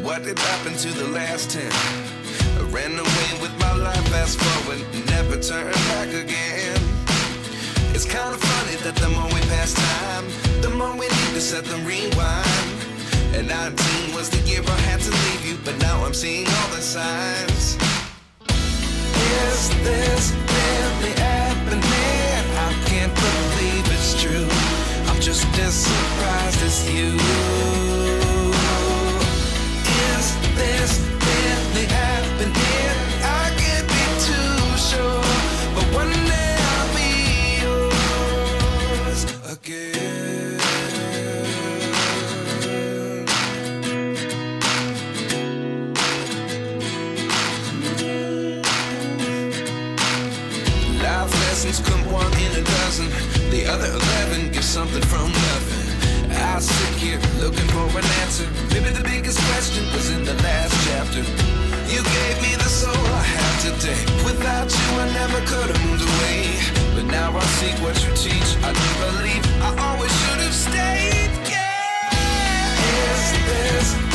What did happen to the last 10? I ran away with my life, fast forward, never turn back again. It's kind of funny that the more we pass time, the more we need to set them rewind. And 19 was the year I had to leave you, but now I'm seeing all the signs. Is this really happening? I can't believe it's true. I'm just as surprised as you. Is this really happening? I can't be too sure, but one day I'll be yours again. Life lessons come one in a dozen. The other 11 give something from nothing. I sit here looking for an answer. Maybe the biggest question was in the last chapter. You gave me the soul I have today. Without you I never could have moved away. But now I see what you teach. I do believe I always should have stayed. Yeah. Is this